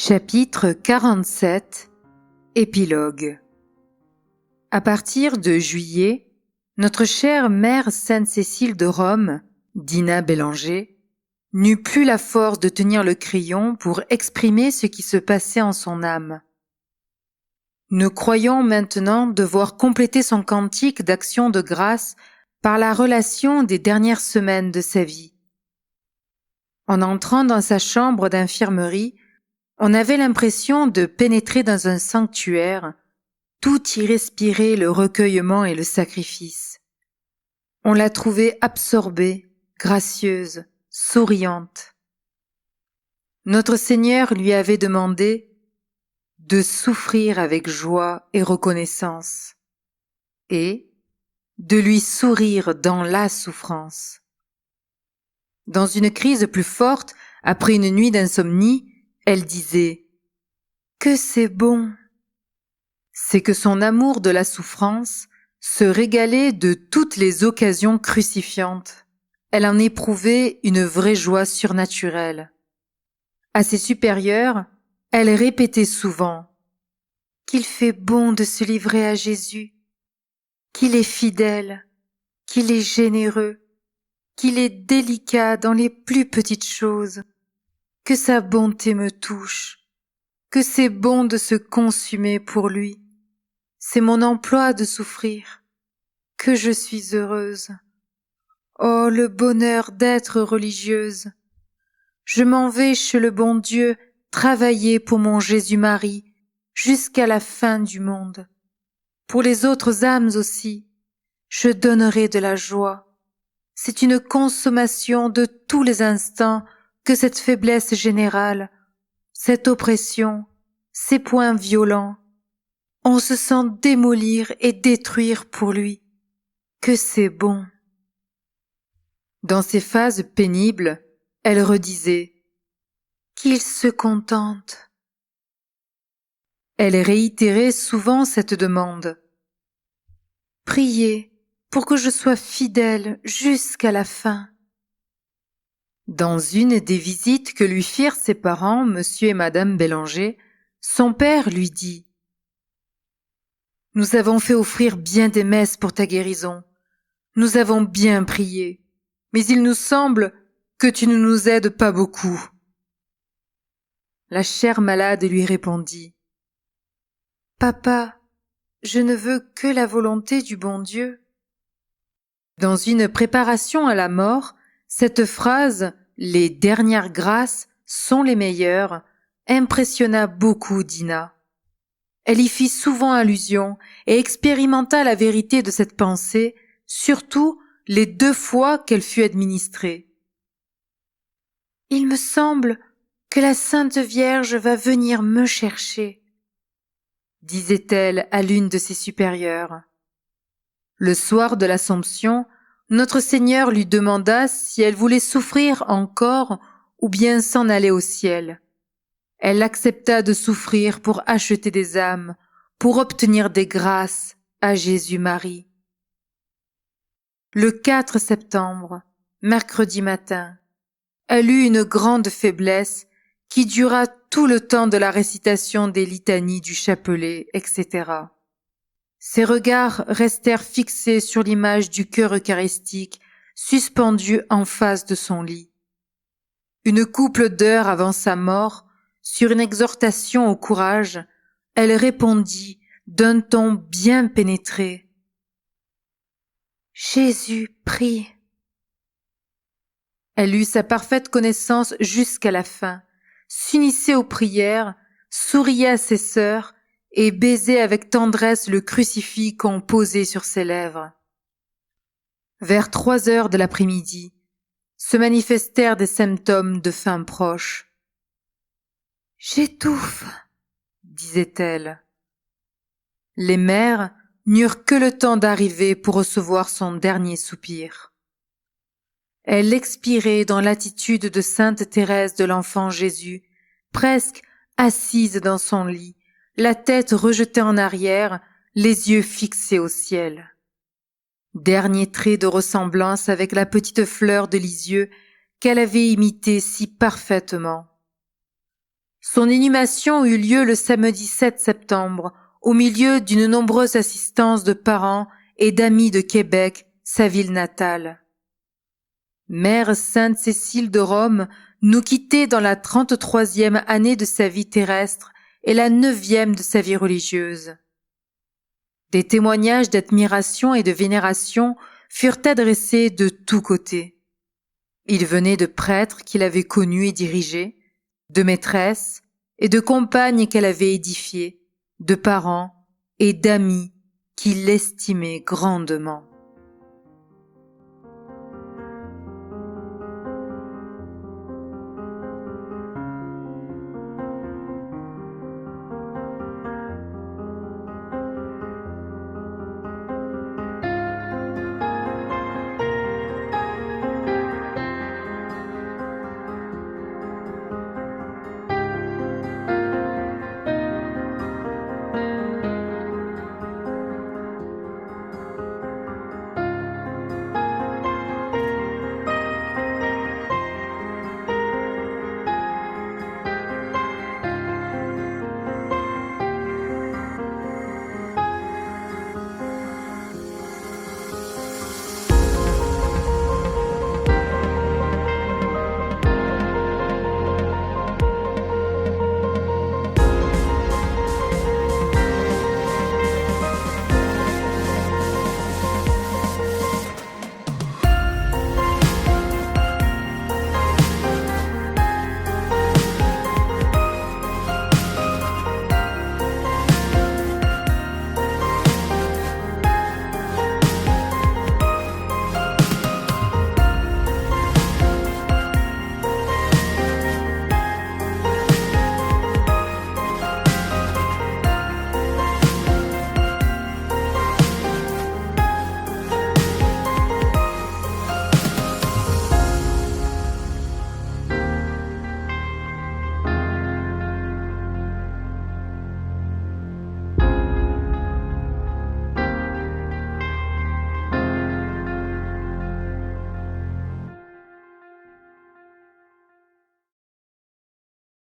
Chapitre 47 Épilogue. À partir de juillet, notre chère mère Sainte-Cécile de Rome, Dinah Bélanger, n'eut plus la force de tenir le crayon pour exprimer ce qui se passait en son âme. Nous croyons maintenant devoir compléter son cantique d'action de grâce par la relation des dernières semaines de sa vie. En entrant dans sa chambre d'infirmerie, on avait l'impression de pénétrer dans un sanctuaire, tout y respirait le recueillement et le sacrifice. On la trouvait absorbée, gracieuse, souriante. Notre Seigneur lui avait demandé de souffrir avec joie et reconnaissance, et de lui sourire dans la souffrance. Dans une crise plus forte, après une nuit d'insomnie, elle disait « Que c'est bon !» C'est que son amour de la souffrance se régalait de toutes les occasions crucifiantes. Elle en éprouvait une vraie joie surnaturelle. À ses supérieurs, elle répétait souvent qu'il fait bon de se livrer à Jésus, qu'il est fidèle, qu'il est généreux, qu'il est délicat dans les plus petites choses, que sa bonté me touche, que c'est bon de se consumer pour lui. C'est mon emploi de souffrir, que je suis heureuse. Oh, le bonheur d'être religieuse. Je m'en vais chez le bon Dieu travailler pour mon Jésus-Marie jusqu'à la fin du monde. Pour les autres âmes aussi, je donnerai de la joie. C'est une consommation de tous les instants que cette faiblesse générale, cette oppression, ces points violents, on se sent démolir et détruire pour lui. Que c'est bon. Dans ces phases pénibles, elle redisait qu'il se contente. Elle réitérait souvent cette demande. Priez pour que je sois fidèle jusqu'à la fin. Dans une des visites que lui firent ses parents, monsieur et madame Bélanger, son père lui dit « Nous avons fait offrir bien des messes pour ta guérison. Nous avons bien prié, mais il nous semble que tu ne nous aides pas beaucoup. » La chère malade lui répondit « Papa, je ne veux que la volonté du bon Dieu. » Dans une préparation à la mort, cette phrase « Les dernières grâces sont les meilleures » impressionna beaucoup Dinah. Elle y fit souvent allusion et expérimenta la vérité de cette pensée, surtout les 2 fois qu'elle fut administrée. « Il me semble que la Sainte Vierge va venir me chercher », disait-elle à l'une de ses supérieures. Le soir de l'Assomption, notre Seigneur lui demanda si elle voulait souffrir encore ou bien s'en aller au ciel. Elle accepta de souffrir pour acheter des âmes, pour obtenir des grâces à Jésus-Marie. Le 4 septembre, mercredi matin, elle eut une grande faiblesse qui dura tout le temps de la récitation des litanies du chapelet, etc. Ses regards restèrent fixés sur l'image du cœur eucharistique suspendu en face de son lit. Une couple d'heures avant sa mort, sur une exhortation au courage, elle répondit d'un ton bien pénétré. « Jésus prie. » Elle eut sa parfaite connaissance jusqu'à la fin, s'unissait aux prières, souriait à ses sœurs et baisait avec tendresse le crucifix qu'on posait sur ses lèvres. Vers 3 heures de l'après-midi, se manifestèrent des symptômes de fin proche. « J'étouffe » disait-elle. Les mères n'eurent que le temps d'arriver pour recevoir son dernier soupir. Elle expirait dans l'attitude de sainte Thérèse de l'Enfant Jésus, presque assise dans son lit, la tête rejetée en arrière, les yeux fixés au ciel. Dernier trait de ressemblance avec la petite fleur de Lisieux qu'elle avait imitée si parfaitement. Son inhumation eut lieu le samedi 7 septembre, au milieu d'une nombreuse assistance de parents et d'amis de Québec, sa ville natale. Mère Sainte Cécile de Rome nous quittait dans la 33e année de sa vie terrestre et la 9e de sa vie religieuse. Des témoignages d'admiration et de vénération furent adressés de tous côtés. Ils venaient de prêtres qu'il avait connus et dirigés, de maîtresses et de compagnes qu'elle avait édifiées, de parents et d'amis qui l'estimaient grandement.